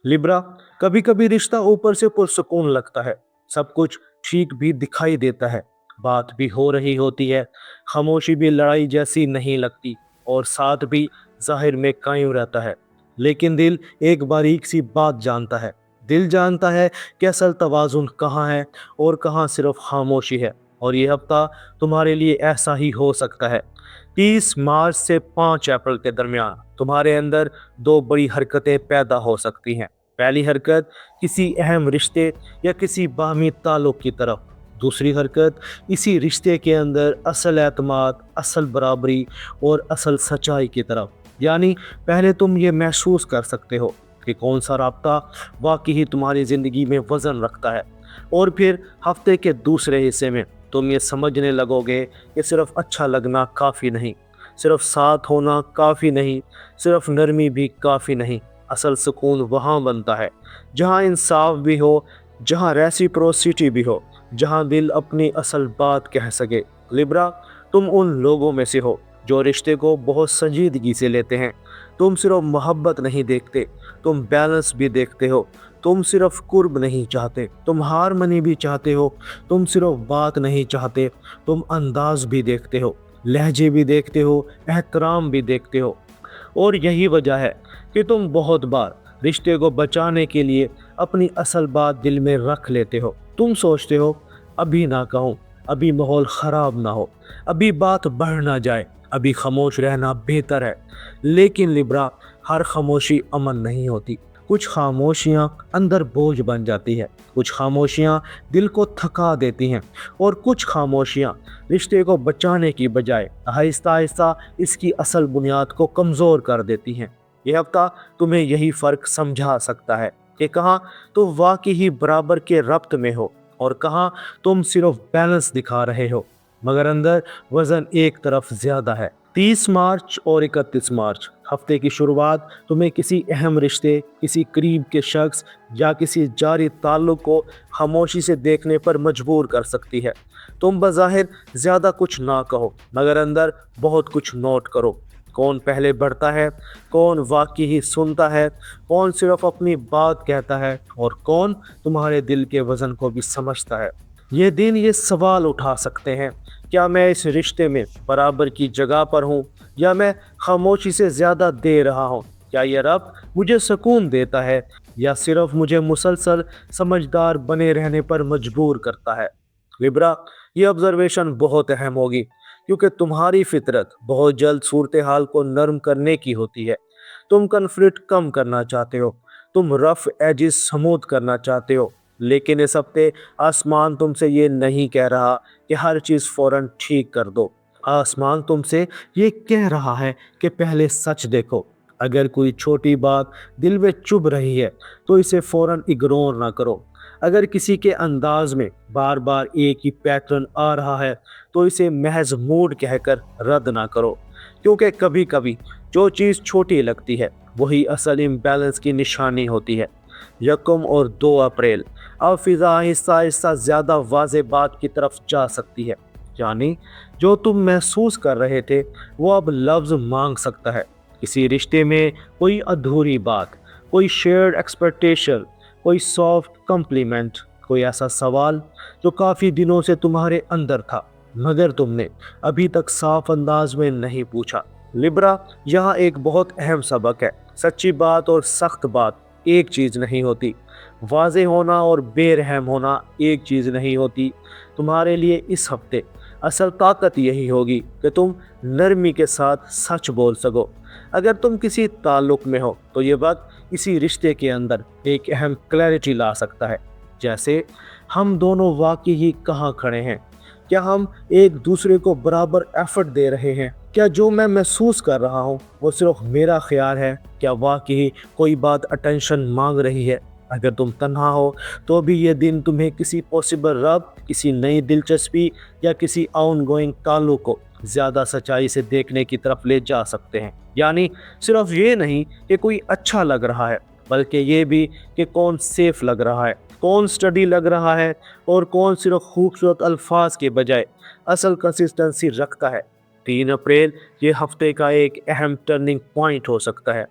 Libra, कभी कभी रिश्ता ऊपर से पुरसुकून लगता है, सब कुछ ठीक भी दिखाई देता है, बात भी हो रही होती है, खामोशी भी लड़ाई जैसी नहीं लगती और साथ भी जाहिर में कायम रहता है। लेकिन दिल एक बारीक सी बात जानता है। दिल जानता है कि असल तवाजुन कहाँ है और कहाँ सिर्फ खामोशी है। और ये हफ्ता तुम्हारे लिए ऐसा ही हो सकता है। 30 मार्च से 5 अप्रैल के दरमियान तुम्हारे अंदर दो बड़ी हरकतें पैदा हो सकती हैं। पहली हरकत किसी अहम रिश्ते या किसी बाहमी ताल्लुक की तरफ। दूसरी हरकत इसी रिश्ते के अंदर असल एतमाद, असल बराबरी और असल सच्चाई की तरफ। यानी पहले तुम ये महसूस कर सकते हो कि कौन सा राब्ता वाकई ही तुम्हारी ज़िंदगी में वज़न रखता है। और फिर हफ्ते के दूसरे हिस्से में तुम ये समझने लगोगे कि सिर्फ अच्छा लगना काफ़ी नहीं, सिर्फ साथ होना काफ़ी नहीं, सिर्फ नरमी भी काफ़ी नहीं। असल सुकून वहाँ बनता है जहाँ इंसाफ भी हो, जहाँ रेसिप्रोसिटी भी हो, जहाँ दिल अपनी असल बात कह सके। लिब्रा, तुम उन लोगों में से हो जो रिश्ते को बहुत संजीदगी से लेते हैं। तुम सिर्फ मोहब्बत नहीं देखते, तुम बैलेंस भी देखते हो। तुम सिर्फ कुर्ब नहीं चाहते, तुम हारमनी भी चाहते हो। तुम सिर्फ बात नहीं चाहते, तुम अंदाज भी देखते हो, लहजे भी देखते हो, एहतराम भी देखते हो। और यही वजह है कि तुम बहुत बार रिश्ते को बचाने के लिए अपनी असल बात दिल में रख लेते हो। तुम सोचते हो अभी ना कहूँ, अभी माहौल ख़राब ना हो, अभी बात बढ़ ना जाए, अभी खामोश रहना बेहतर है। लेकिन लिब्रा, हर खामोशी अमन नहीं होती। कुछ खामोशियाँ अंदर बोझ बन जाती है, कुछ खामोशियाँ दिल को थका देती हैं और कुछ खामोशियाँ रिश्ते को बचाने की बजाय आहिस्ता आहिस्ता इसकी असल बुनियाद को कमज़ोर कर देती हैं। यह हफ्ता तुम्हें यही फ़र्क समझा सकता है कि कहाँ तुम वाकई ही बराबर के रब्त में हो और कहाँ तुम सिर्फ बैलेंस दिखा रहे हो मगर अंदर वज़न एक तरफ ज़्यादा है। 30 मार्च और 31 मार्च हफ्ते की शुरुआत तुम्हें किसी अहम रिश्ते, किसी करीब के शख्स या किसी जारी ताल्लुक को खामोशी से देखने पर मजबूर कर सकती है। तुम बज़ाहिर ज़्यादा कुछ ना कहो मगर अंदर बहुत कुछ नोट करो। कौन पहले बढ़ता है, कौन वाकई ही सुनता है, कौन सिर्फ अपनी बात कहता है और कौन तुम्हारे दिल के वज़न को भी समझता है। ये दिन ये सवाल उठा सकते हैं, क्या मैं इस रिश्ते में बराबर की जगह पर हूँ या मैं खामोशी से ज़्यादा दे रहा हूँ? क्या ये रब मुझे सुकून देता है या सिर्फ मुझे मुसलसल समझदार बने रहने पर मजबूर करता है? लिब्रा, ये ऑब्जर्वेशन बहुत अहम होगी क्योंकि तुम्हारी फितरत बहुत जल्द सूरत हाल को नरम करने की होती है। तुम कन्फ्लिक्ट कम करना चाहते हो, तुम रफ एजिस स्मूथ करना चाहते हो। लेकिन इस हफ्ते आसमान तुमसे ये नहीं कह रहा कि हर चीज़ फ़ौरन ठीक कर दो। आसमान तुमसे ये कह रहा है कि पहले सच देखो। अगर कोई छोटी बात दिल में चुभ रही है तो इसे फ़ौरन इग्नोर ना करो। अगर किसी के अंदाज में बार बार एक ही पैटर्न आ रहा है तो इसे महज मूड कहकर रद्द ना करो, क्योंकि कभी कभी जो चीज़ छोटी लगती है वही असल इम्बैलेंस की निशानी होती है। 1 और 2 अप्रैल अब फिजा आहिस्ता आहिस्ता ज़्यादा वाज़े बात की तरफ जा सकती है। यानी जो तुम महसूस कर रहे थे वो अब लफ्ज़ मांग सकता है। किसी रिश्ते में कोई अधूरी बात, कोई शेयर्ड एक्सपेक्टेशन, कोई सॉफ्ट कम्प्लीमेंट, कोई ऐसा सवाल जो काफ़ी दिनों से तुम्हारे अंदर था मगर तुमने अभी तक साफ अंदाज में नहीं पूछा। लिब्रा, यहाँ एक बहुत अहम सबक है। सच्ची बात और सख्त बात एक चीज़ नहीं होती। वाज़े होना और बेरहम होना एक चीज़ नहीं होती। तुम्हारे लिए इस हफ्ते असल ताकत यही होगी कि तुम नरमी के साथ सच बोल सको। अगर तुम किसी ताल्लुक़ में हो तो ये वक्त इसी रिश्ते के अंदर एक अहम क्लैरिटी ला सकता है। जैसे हम दोनों वाकई ही कहाँ खड़े हैं, क्या हम एक दूसरे को बराबर एफर्ट दे रहे हैं, क्या जो मैं महसूस कर रहा हूँ वो सिर्फ मेरा ख्याल है, क्या वाकई कोई बात अटेंशन मांग रही है। अगर तुम तन्हा हो तो भी ये दिन तुम्हें किसी पॉसिबल रब, किसी नई दिलचस्पी या किसी आउन गोइंग ताल्लुक को ज़्यादा सच्चाई से देखने की तरफ ले जा सकते हैं। यानी सिर्फ ये नहीं कि कोई अच्छा लग रहा है बल्कि ये भी कि कौन सेफ लग रहा है, कौन स्टडी लग रहा है और कौन सिर्फ खूबसूरत अल्फाज के बजाय असल कंसिस्टेंसी रखता है। 3 अप्रैल ये हफ्ते का एक अहम टर्निंग पॉइंट हो सकता है।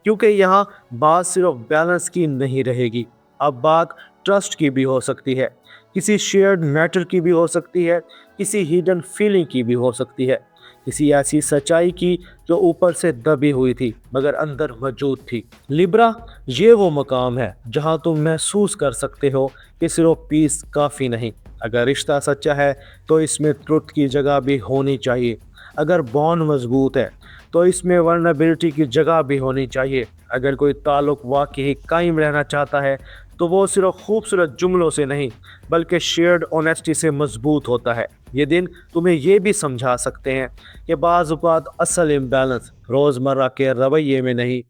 क्योंकि यहाँ बात सिर्फ बैलेंस की नहीं रहेगी, अब बात ट्रस्ट की भी हो सकती है, किसी शेयर्ड मैटर की भी हो सकती है, किसी हिडन फीलिंग की भी हो सकती है, किसी ऐसी सच्चाई की जो ऊपर से दबी हुई थी मगर अंदर मौजूद थी। लिब्रा, ये वो मकाम है जहां तुम महसूस कर सकते हो कि सिर्फ पीस काफ़ी नहीं। अगर रिश्ता सच्चा है तो इसमें ट्रुथ की जगह भी होनी चाहिए। अगर बॉन्ड मजबूत है तो इसमें वर्नबिलिटी की जगह भी होनी चाहिए। अगर कोई ताल्लुक वाकई कायम रहना चाहता है तो वो सिर्फ खूबसूरत जुमलों से नहीं बल्कि शेयर्ड ऑनेस्टी से मजबूत होता है। ये दिन तुम्हें ये भी समझा सकते हैं कि बाज़ औक़ात असल इम्बैलेंस रोज़मर्रा के रवैये में नहीं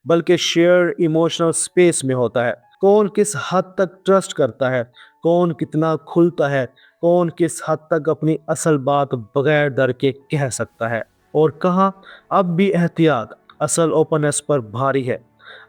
बल्कि शेयर्ड इमोशनल स्पेस में होता है। कौन किस हद तक ट्रस्ट करता है, कौन कितना खुलता है, कौन किस हद तक अपनी असल बात बगैर डर के कह सकता है, और कहाँ अब भी एहतियात असल ओपननेस पर भारी है।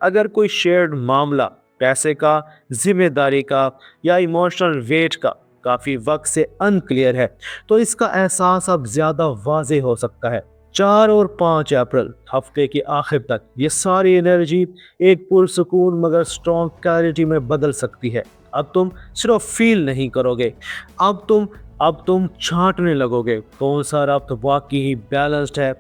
अगर कोई शेयर्ड मामला पैसे का, जिम्मेदारी का या इमोशनल वेट का काफ़ी वक्त से अनक्लियर है तो इसका एहसास अब ज़्यादा वाज़ेह हो सकता है। 4 और 5 अप्रैल हफ्ते के आखिर तक ये सारी एनर्जी एक पुरसुकून मगर स्ट्रॉन्ग क्लैरिटी में बदल सकती है। अब तुम सिर्फ फील नहीं करोगे, अब तुम छांटने लगोगे कौन सा रब्त वाकई बैलेंस्ड है,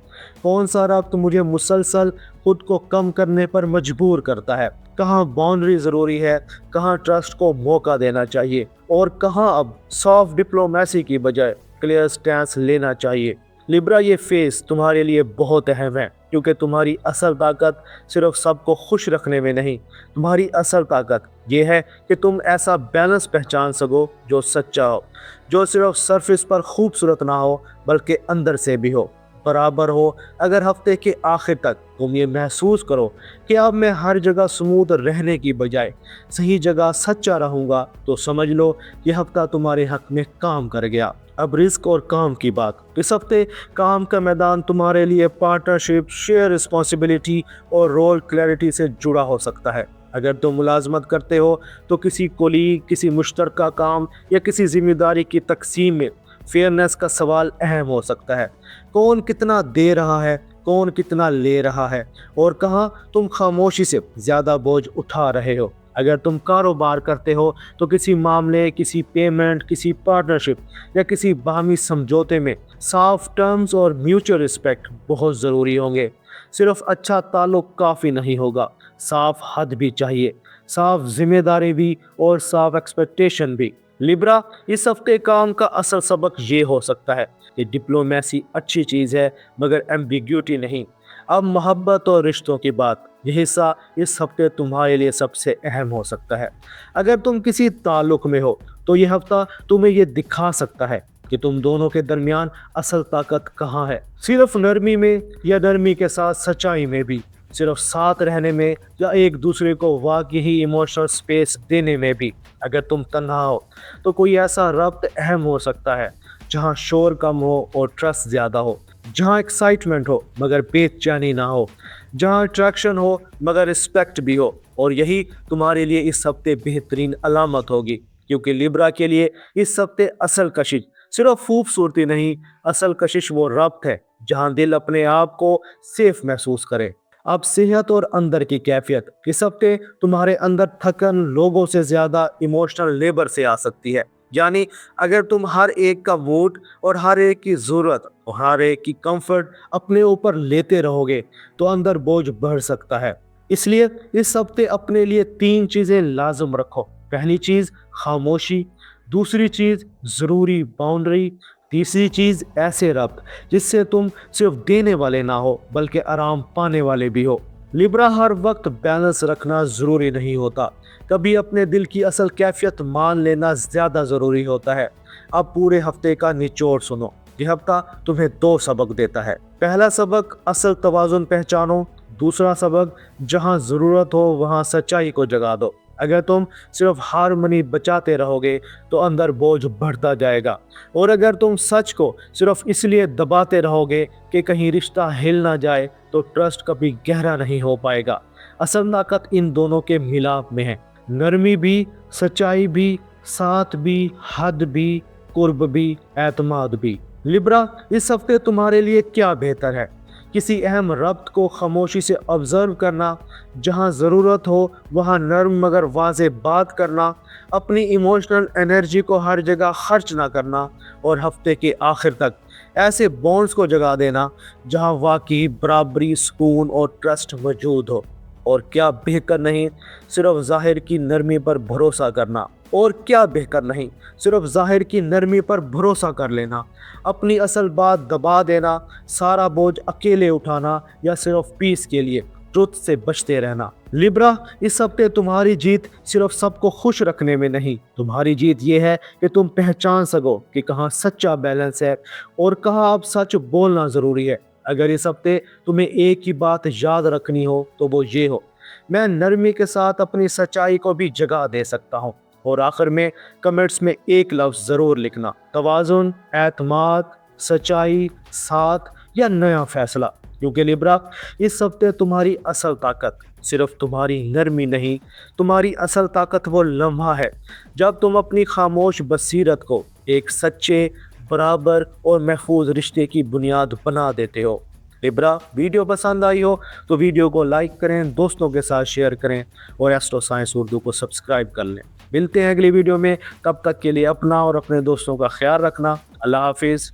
कौन सा रब्त मुझे मुसलसल खुद को कम करने पर मजबूर करता है, कहाँ बाउंड्री ज़रूरी है, कहाँ ट्रस्ट को मौका देना चाहिए और कहाँ अब सॉफ्ट डिप्लोमेसी की बजाय क्लियर स्टैंस लेना चाहिए। लिब्रा, ये फेस तुम्हारे लिए बहुत अहम है क्योंकि तुम्हारी असल ताकत सिर्फ सबको खुश रखने में नहीं, तुम्हारी असल ताकत ये है कि तुम ऐसा बैलेंस पहचान सको जो सच्चा हो, जो सिर्फ सरफेस पर खूबसूरत ना हो बल्कि अंदर से भी हो, बराबर हो। अगर हफ्ते के आखिर तक तुम ये महसूस करो कि अब मैं हर जगह स्मूथ रहने की बजाय सही जगह सच्चा रहूँगा तो समझ लो ये हफ्ता तुम्हारे हक में काम कर गया। अब रिस्क और काम की बात। इस हफ्ते काम का मैदान तुम्हारे लिए पार्टनरशिप, शेयर रिस्पॉन्सिबिलिटी और रोल क्लैरिटी से जुड़ा हो सकता है। अगर तुम मुलाजमत करते हो तो किसी कोलीग, किसी मुश्तरका काम या किसी जिम्मेदारी की तकसीम में फेयरनेस का सवाल अहम हो सकता है। कौन कितना दे रहा है, कौन कितना ले रहा है और कहाँ तुम खामोशी से ज़्यादा बोझ उठा रहे हो। अगर तुम कारोबार करते हो तो किसी मामले, किसी पेमेंट, किसी पार्टनरशिप या किसी बाहमी समझौते में साफ टर्म्स और म्यूचुअल रिस्पेक्ट बहुत ज़रूरी होंगे। सिर्फ अच्छा ताल्लुक काफ़ी नहीं होगा, साफ हद भी चाहिए, साफ जिम्मेदारी भी और साफ एक्सपेक्टेशन भी। लिब्रा, इस हफ्ते काम का असल सबक ये हो सकता है कि डिप्लोमेसी अच्छी चीज़ है मगर एम्बिग्यूटी नहीं। अब मोहब्बत और रिश्तों की बात, यह हिस्सा इस हफ्ते तुम्हारे लिए सबसे अहम हो सकता है। अगर तुम किसी ताल्लुक में हो तो यह हफ्ता तुम्हें यह दिखा सकता है कि तुम दोनों के दरमियान असल ताकत कहाँ है, सिर्फ नरमी में या नरमी के साथ सच्चाई में भी, सिर्फ साथ रहने में या एक दूसरे को वाकई इमोशनल स्पेस देने में भी। अगर तुम तन्हा हो तो कोई ऐसा रब्त अहम हो सकता है जहाँ शोर कम हो और ट्रस्ट ज़्यादा हो, जहाँ एक्साइटमेंट हो मगर बेचैनी ना हो, जहाँ अट्रैक्शन हो मगर रिस्पेक्ट भी हो। और यही तुम्हारे लिए इस हफ्ते बेहतरीन अलामत होगी क्योंकि लिब्रा के लिए इस हफ्ते असल कशिश सिर्फ खूबसूरती नहीं, असल कशिश वो रब्त है जहाँ दिल अपने आप को सेफ महसूस करे। अब सेहत और अंदर की कैफियत। इस हफ्ते तुम्हारे अंदर थकन लोगों से ज़्यादा इमोशनल लेबर से आ सकती है। यानी अगर तुम हर एक का मूड और हर एक की ज़रूरत और हर एक की कंफर्ट अपने ऊपर लेते रहोगे तो अंदर बोझ बढ़ सकता है। इसलिए इस हफ्ते अपने लिए 3 चीज़ें लाजम रखो। पहली चीज़ खामोशी, दूसरी चीज़ ज़रूरी बाउंड्री, तीसरी चीज़ ऐसे रब्त जिससे तुम सिर्फ देने वाले ना हो बल्कि आराम पाने वाले भी हो। लिब्रा, हर वक्त बैलेंस रखना ज़रूरी नहीं होता, कभी अपने दिल की असल कैफियत मान लेना ज़्यादा ज़रूरी होता है। अब पूरे हफ्ते का निचोड़ सुनो। यह हफ्ता तुम्हें 2 सबक देता है। पहला सबक, असल तवाज़ुन पहचानो। दूसरा सबक, जहाँ ज़रूरत हो वहाँ सच्चाई को जगा दो। अगर तुम सिर्फ हारमनी बचाते रहोगे तो अंदर बोझ बढ़ता जाएगा, और अगर तुम सच को सिर्फ इसलिए दबाते रहोगे कि कहीं रिश्ता हिल ना जाए तो ट्रस्ट कभी गहरा नहीं हो पाएगा। असल ताकत इन दोनों के मिलाप में है, नरमी भी, सच्चाई भी, साथ भी, हद भी, कुर्ब भी, एतमाद भी। लिब्रा, इस हफ्ते तुम्हारे लिए क्या बेहतर है? किसी अहम रब्त को खामोशी से ऑब्जर्व करना, जहाँ ज़रूरत हो वहाँ नर्म मगर वाज़े बात करना, अपनी इमोशनल एनर्जी को हर जगह खर्च ना करना और हफ्ते के आखिर तक ऐसे बॉन्ड्स को जगा देना जहाँ वाकई बराबरी, सुकून और ट्रस्ट मौजूद हो। और क्या बेहतर नहीं सिर्फ ज़ाहिर की नरमी पर भरोसा करना, और क्या बेहतर नहीं सिर्फ ज़ाहिर की नरमी पर भरोसा कर लेना, अपनी असल बात दबा देना, सारा बोझ अकेले उठाना या सिर्फ पीस के लिए ट्रुथ से बचते रहना। लिब्रा, इस हफ्ते तुम्हारी जीत सिर्फ सबको खुश रखने में नहीं, तुम्हारी जीत ये है कि तुम पहचान सको कि कहाँ सच्चा बैलेंस है और कहाँ अब सच बोलना ज़रूरी है। अगर इस हफ्ते तुम्हें एक ही बात याद रखनी हो तो वो ये हो, मैं नरमी के साथ अपनी सच्चाई को भी जगह दे सकता हूँ। और आखिर में कमेंट्स में एक लफ्ज़ ज़रूर लिखना, तवाज़ुन, एतमाद, सच्चाई, साथ या नया फैसला। क्योंकि लिब्रा, इस हफ्ते तुम्हारी असल ताकत सिर्फ तुम्हारी नरमी नहीं, तुम्हारी असल ताकत वो लम्हा है जब तुम अपनी खामोश बसीरत को एक सच्चे, बराबर और महफूज रिश्ते की बुनियाद बना देते हो। लिब्रा, वीडियो पसंद आई हो तो वीडियो को लाइक करें, दोस्तों के साथ शेयर करें और एस्ट्रो साइंस उर्दू को सब्सक्राइब कर लें। मिलते हैं अगली वीडियो में, तब तक के लिए अपना और अपने दोस्तों का ख्याल रखना। अल्लाह हाफिज़।